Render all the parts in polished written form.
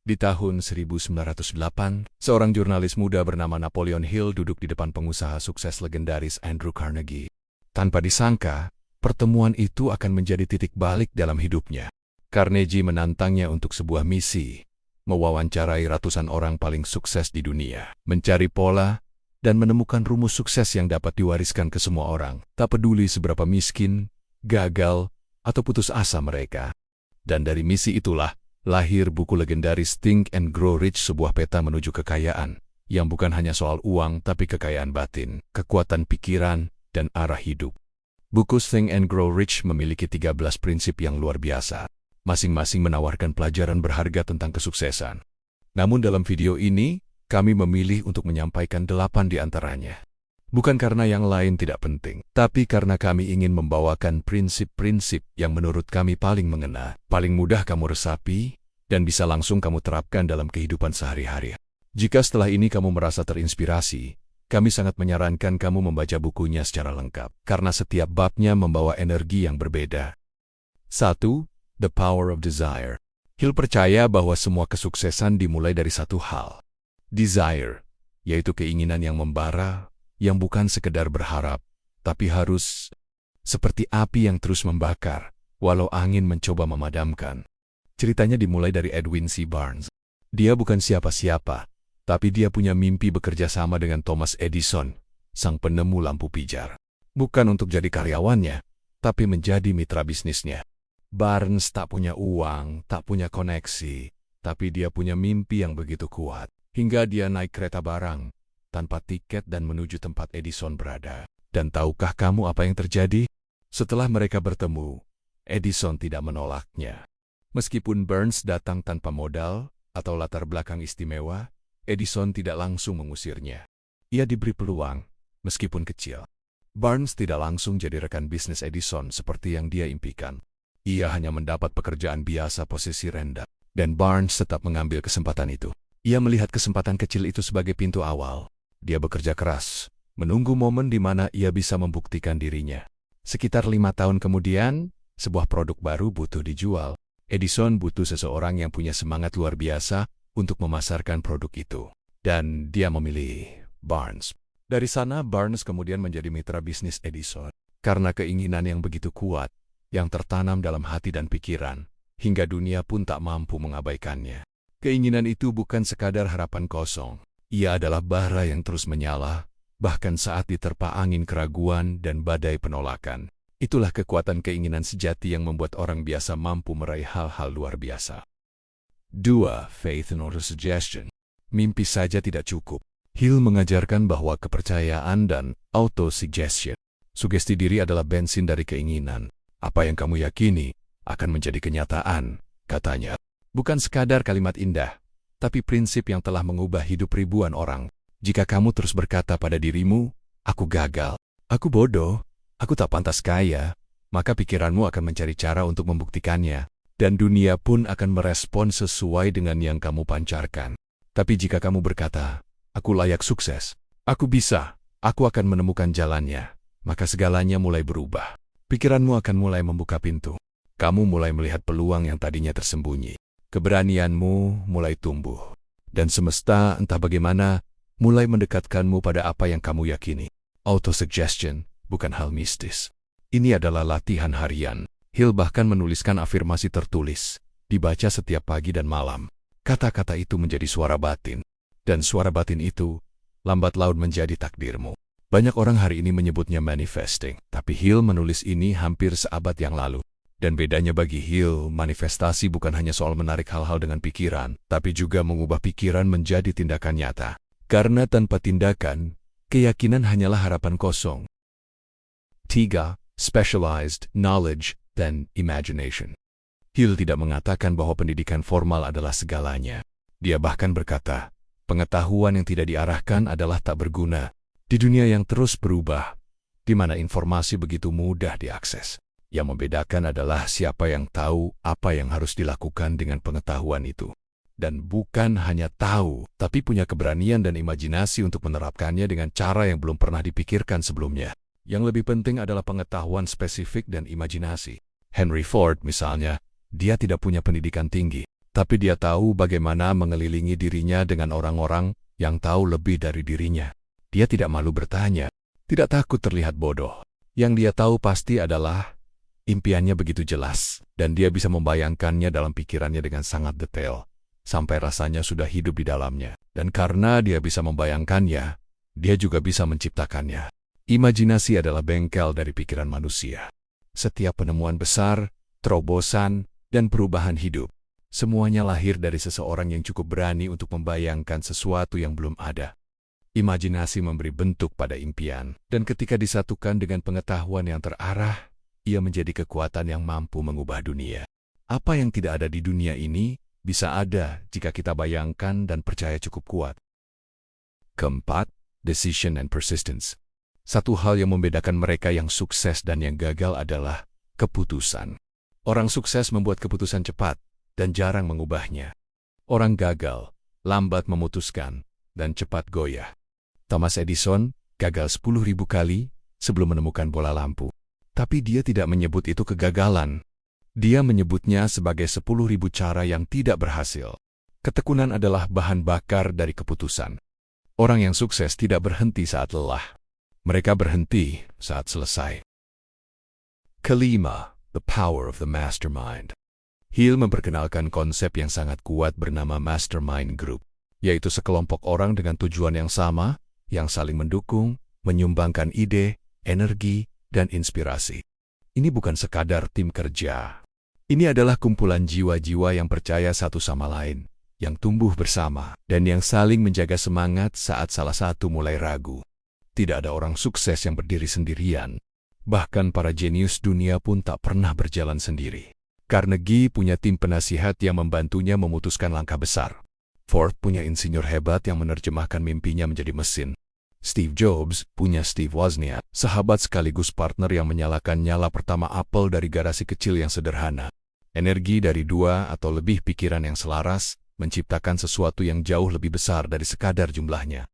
Di tahun 1908, seorang jurnalis muda bernama Napoleon Hill duduk di depan pengusaha sukses legendaris Andrew Carnegie. Tanpa disangka, pertemuan itu akan menjadi titik balik dalam hidupnya. Carnegie menantangnya untuk sebuah misi, mewawancarai ratusan orang paling sukses di dunia, mencari pola, dan menemukan rumus sukses yang dapat diwariskan ke semua orang, tak peduli seberapa miskin, gagal, atau putus asa mereka. Dan dari misi itulah, lahir buku legendaris Think and Grow Rich, sebuah peta menuju kekayaan, yang bukan hanya soal uang tapi kekayaan batin, kekuatan pikiran, dan arah hidup. Buku Think and Grow Rich memiliki 13 prinsip yang luar biasa, masing-masing menawarkan pelajaran berharga tentang kesuksesan. Namun dalam video ini, kami memilih untuk menyampaikan 8 di antaranya. Bukan karena yang lain tidak penting, tapi karena kami ingin membawakan prinsip-prinsip yang menurut kami paling mengena, paling mudah kamu resapi, dan bisa langsung kamu terapkan dalam kehidupan sehari-hari. Jika setelah ini kamu merasa terinspirasi, kami sangat menyarankan kamu membaca bukunya secara lengkap, karena setiap babnya membawa energi yang berbeda. 1. The Power of Desire. Hill percaya bahwa semua kesuksesan dimulai dari satu hal. Desire, yaitu keinginan yang membara, yang bukan sekedar berharap, tapi harus seperti api yang terus membakar, walau angin mencoba memadamkan. Ceritanya dimulai dari Edwin C. Barnes. Dia bukan siapa-siapa, tapi dia punya mimpi bekerja sama dengan Thomas Edison, sang penemu lampu pijar. Bukan untuk jadi karyawannya, tapi menjadi mitra bisnisnya. Barnes tak punya uang, tak punya koneksi, tapi dia punya mimpi yang begitu kuat, hingga dia naik kereta barang tanpa tiket dan menuju tempat Edison berada. Dan tahukah kamu apa yang terjadi? Setelah mereka bertemu, Edison tidak menolaknya. Meskipun Barnes datang tanpa modal atau latar belakang istimewa, Edison tidak langsung mengusirnya. Ia diberi peluang, meskipun kecil. Barnes tidak langsung jadi rekan bisnis Edison seperti yang dia impikan. Ia hanya mendapat pekerjaan biasa posisi rendah, dan Barnes tetap mengambil kesempatan itu. Ia melihat kesempatan kecil itu sebagai pintu awal. Dia bekerja keras, menunggu momen di mana ia bisa membuktikan dirinya. Sekitar 5 tahun kemudian, sebuah produk baru butuh dijual. Edison butuh seseorang yang punya semangat luar biasa untuk memasarkan produk itu. Dan dia memilih Barnes. Dari sana, Barnes kemudian menjadi mitra bisnis Edison. Karena keinginan yang begitu kuat, yang tertanam dalam hati dan pikiran, hingga dunia pun tak mampu mengabaikannya. Keinginan itu bukan sekadar harapan kosong. Ia adalah bara yang terus menyala, bahkan saat diterpa angin keraguan dan badai penolakan. Itulah kekuatan keinginan sejati yang membuat orang biasa mampu meraih hal-hal luar biasa. 2. Faith and Autosuggestion. Mimpi saja tidak cukup. Hill mengajarkan bahwa kepercayaan dan autosuggestion, sugesti diri, adalah bensin dari keinginan. Apa yang kamu yakini akan menjadi kenyataan, katanya. Bukan sekadar kalimat indah, tapi prinsip yang telah mengubah hidup ribuan orang. Jika kamu terus berkata pada dirimu, aku gagal, aku bodoh, aku tak pantas kaya, maka pikiranmu akan mencari cara untuk membuktikannya, dan dunia pun akan merespon sesuai dengan yang kamu pancarkan. Tapi jika kamu berkata, aku layak sukses, aku bisa, aku akan menemukan jalannya, maka segalanya mulai berubah. Pikiranmu akan mulai membuka pintu. Kamu mulai melihat peluang yang tadinya tersembunyi. Keberanianmu mulai tumbuh, dan semesta entah bagaimana mulai mendekatkanmu pada apa yang kamu yakini. Autosuggestion bukan hal mistis. Ini adalah latihan harian. Hill bahkan menuliskan afirmasi tertulis, dibaca setiap pagi dan malam. Kata-kata itu menjadi suara batin, dan suara batin itu lambat laun menjadi takdirmu. Banyak orang hari ini menyebutnya manifesting, tapi Hill menulis ini hampir seabad yang lalu. Dan bedanya bagi Hill, manifestasi bukan hanya soal menarik hal-hal dengan pikiran, tapi juga mengubah pikiran menjadi tindakan nyata. Karena tanpa tindakan, keyakinan hanyalah harapan kosong. 3. Specialized knowledge dan imagination. Hill tidak mengatakan bahwa pendidikan formal adalah segalanya. Dia bahkan berkata, pengetahuan yang tidak diarahkan adalah tak berguna. Di dunia yang terus berubah, di mana informasi begitu mudah diakses, yang membedakan adalah siapa yang tahu apa yang harus dilakukan dengan pengetahuan itu. Dan bukan hanya tahu, tapi punya keberanian dan imajinasi untuk menerapkannya dengan cara yang belum pernah dipikirkan sebelumnya. Yang lebih penting adalah pengetahuan spesifik dan imajinasi. Henry Ford misalnya, dia tidak punya pendidikan tinggi, Tapi dia tahu bagaimana mengelilingi dirinya dengan orang-orang yang tahu lebih dari dirinya. Dia tidak malu bertanya, tidak takut terlihat bodoh. Yang dia tahu pasti adalah impiannya begitu jelas, dan dia bisa membayangkannya dalam pikirannya dengan sangat detail, sampai rasanya sudah hidup di dalamnya. Dan karena dia bisa membayangkannya, dia juga bisa menciptakannya. Imajinasi adalah bengkel dari pikiran manusia. Setiap penemuan besar, terobosan, dan perubahan hidup, semuanya lahir dari seseorang yang cukup berani untuk membayangkan sesuatu yang belum ada. Imajinasi memberi bentuk pada impian, dan ketika disatukan dengan pengetahuan yang terarah, ia menjadi kekuatan yang mampu mengubah dunia. Apa yang tidak ada di dunia ini bisa ada jika kita bayangkan dan percaya cukup kuat. Keempat, decision and persistence. Satu hal yang membedakan mereka yang sukses dan yang gagal adalah keputusan. Orang sukses membuat keputusan cepat dan jarang mengubahnya. Orang gagal lambat memutuskan dan cepat goyah. Thomas Edison gagal 10.000 kali sebelum menemukan bola lampu. Tapi dia tidak menyebut itu kegagalan. Dia menyebutnya sebagai 10.000 cara yang tidak berhasil. Ketekunan adalah bahan bakar dari keputusan. Orang yang sukses tidak berhenti saat lelah. Mereka berhenti saat selesai. Kelima, the power of the mastermind. Hill memperkenalkan konsep yang sangat kuat bernama mastermind group, yaitu sekelompok orang dengan tujuan yang sama, yang saling mendukung, menyumbangkan ide, energi, dan inspirasi. Ini bukan sekadar tim kerja. Ini adalah kumpulan jiwa-jiwa yang percaya satu sama lain, yang tumbuh bersama, dan yang saling menjaga semangat saat salah satu mulai ragu. Tidak ada orang sukses yang berdiri sendirian. Bahkan para jenius dunia pun tak pernah berjalan sendiri. Carnegie punya tim penasihat yang membantunya memutuskan langkah besar. Ford punya insinyur hebat yang menerjemahkan mimpinya menjadi mesin. Steve Jobs punya Steve Wozniak, sahabat sekaligus partner yang menyalakan nyala pertama Apple dari garasi kecil yang sederhana. Energi dari dua atau lebih pikiran yang selaras menciptakan sesuatu yang jauh lebih besar dari sekadar jumlahnya.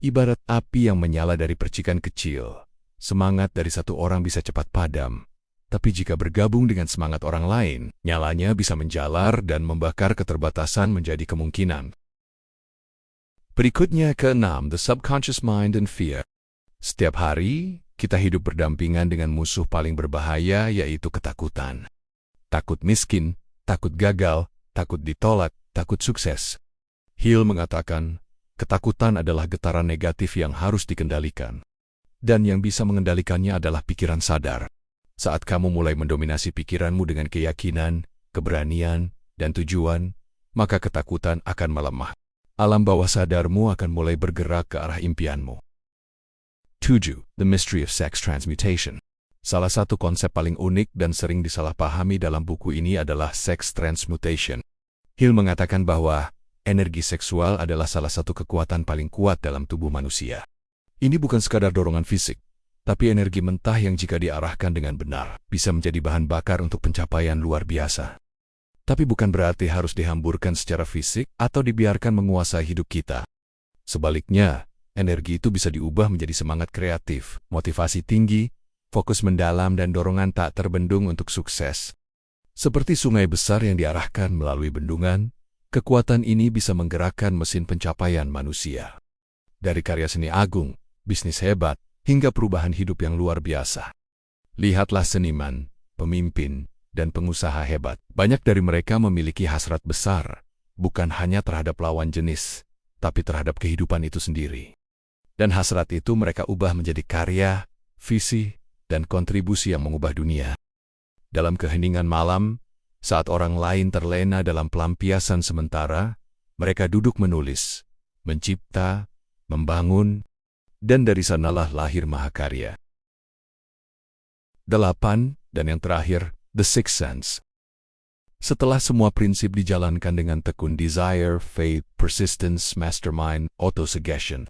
Ibarat api yang menyala dari percikan kecil, semangat dari satu orang bisa cepat padam. Tapi jika bergabung dengan semangat orang lain, nyalanya bisa menjalar dan membakar keterbatasan menjadi kemungkinan. Berikutnya keenam, the subconscious mind and fear. Setiap hari, kita hidup berdampingan dengan musuh paling berbahaya, yaitu ketakutan. Takut miskin, takut gagal, takut ditolak, takut sukses. Hill mengatakan, ketakutan adalah getaran negatif yang harus dikendalikan. Dan yang bisa mengendalikannya adalah pikiran sadar. Saat kamu mulai mendominasi pikiranmu dengan keyakinan, keberanian, dan tujuan, maka ketakutan akan melemah. Alam bawah sadarmu akan mulai bergerak ke arah impianmu. 7. The Mystery of Sex Transmutation. Salah satu konsep paling unik dan sering disalahpahami dalam buku ini adalah sex transmutation. Hill mengatakan bahwa energi seksual adalah salah satu kekuatan paling kuat dalam tubuh manusia. Ini bukan sekadar dorongan fisik, tapi energi mentah yang jika diarahkan dengan benar, bisa menjadi bahan bakar untuk pencapaian luar biasa. Tapi bukan berarti harus dihamburkan secara fisik atau dibiarkan menguasai hidup kita. Sebaliknya, energi itu bisa diubah menjadi semangat kreatif, motivasi tinggi, fokus mendalam dan dorongan tak terbendung untuk sukses. Seperti sungai besar yang diarahkan melalui bendungan, kekuatan ini bisa menggerakkan mesin pencapaian manusia. Dari karya seni agung, bisnis hebat, hingga perubahan hidup yang luar biasa. Lihatlah seniman, pemimpin, dan pengusaha hebat. Banyak dari mereka memiliki hasrat besar, bukan hanya terhadap lawan jenis, tapi terhadap kehidupan itu sendiri. Dan hasrat itu mereka ubah menjadi karya, visi, dan kontribusi yang mengubah dunia. Dalam keheningan malam, saat orang lain terlena dalam pelampiasan sementara, mereka duduk menulis, mencipta, membangun, dan dari sanalah lahir mahakarya. 8. Dan yang terakhir, the sixth sense. Setelah semua prinsip dijalankan dengan tekun desire, faith, persistence, mastermind, autosuggestion,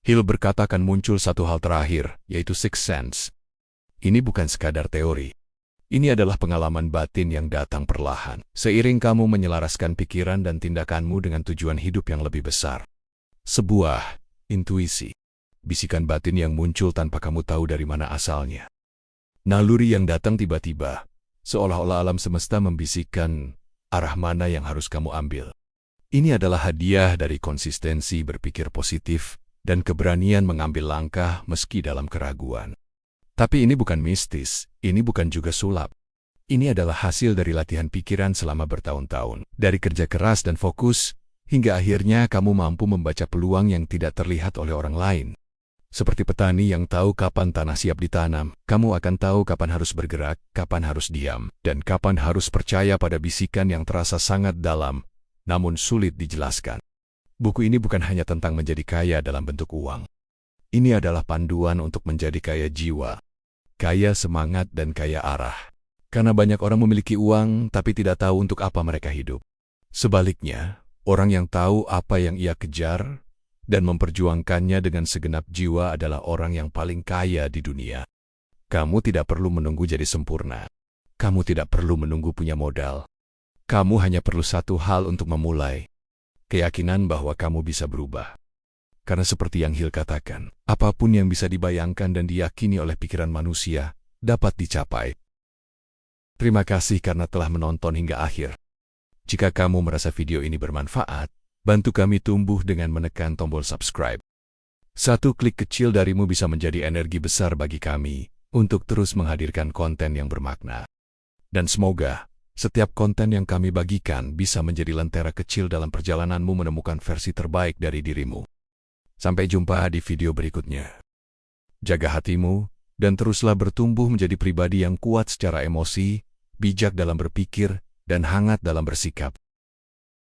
Hill berkata akan muncul satu hal terakhir, yaitu sixth sense. Ini bukan sekadar teori. Ini adalah pengalaman batin yang datang perlahan, seiring kamu menyelaraskan pikiran dan tindakanmu dengan tujuan hidup yang lebih besar. Sebuah intuisi. Bisikan batin yang muncul tanpa kamu tahu dari mana asalnya. Naluri yang datang tiba-tiba, seolah-olah alam semesta membisikkan, arah mana yang harus kamu ambil. Ini adalah hadiah dari konsistensi berpikir positif dan keberanian mengambil langkah meski dalam keraguan. Tapi ini bukan mistis, ini bukan juga sulap. Ini adalah hasil dari latihan pikiran selama bertahun-tahun, dari kerja keras dan fokus, hingga akhirnya kamu mampu membaca peluang yang tidak terlihat oleh orang lain. Seperti petani yang tahu kapan tanah siap ditanam, kamu akan tahu kapan harus bergerak, kapan harus diam, dan kapan harus percaya pada bisikan yang terasa sangat dalam, namun sulit dijelaskan. Buku ini bukan hanya tentang menjadi kaya dalam bentuk uang. Ini adalah panduan untuk menjadi kaya jiwa, kaya semangat dan kaya arah. Karena banyak orang memiliki uang tapi tidak tahu untuk apa mereka hidup. Sebaliknya, orang yang tahu apa yang ia kejar dan memperjuangkannya dengan segenap jiwa adalah orang yang paling kaya di dunia. Kamu tidak perlu menunggu jadi sempurna. Kamu tidak perlu menunggu punya modal. Kamu hanya perlu satu hal untuk memulai. Keyakinan bahwa kamu bisa berubah. Karena seperti yang Hill katakan, apapun yang bisa dibayangkan dan diyakini oleh pikiran manusia dapat dicapai. Terima kasih karena telah menonton hingga akhir. Jika kamu merasa video ini bermanfaat, bantu kami tumbuh dengan menekan tombol subscribe. Satu klik kecil darimu bisa menjadi energi besar bagi kami untuk terus menghadirkan konten yang bermakna. Dan semoga setiap konten yang kami bagikan bisa menjadi lentera kecil dalam perjalananmu menemukan versi terbaik dari dirimu. Sampai jumpa di video berikutnya. Jaga hatimu, dan teruslah bertumbuh menjadi pribadi yang kuat secara emosi, bijak dalam berpikir, dan hangat dalam bersikap.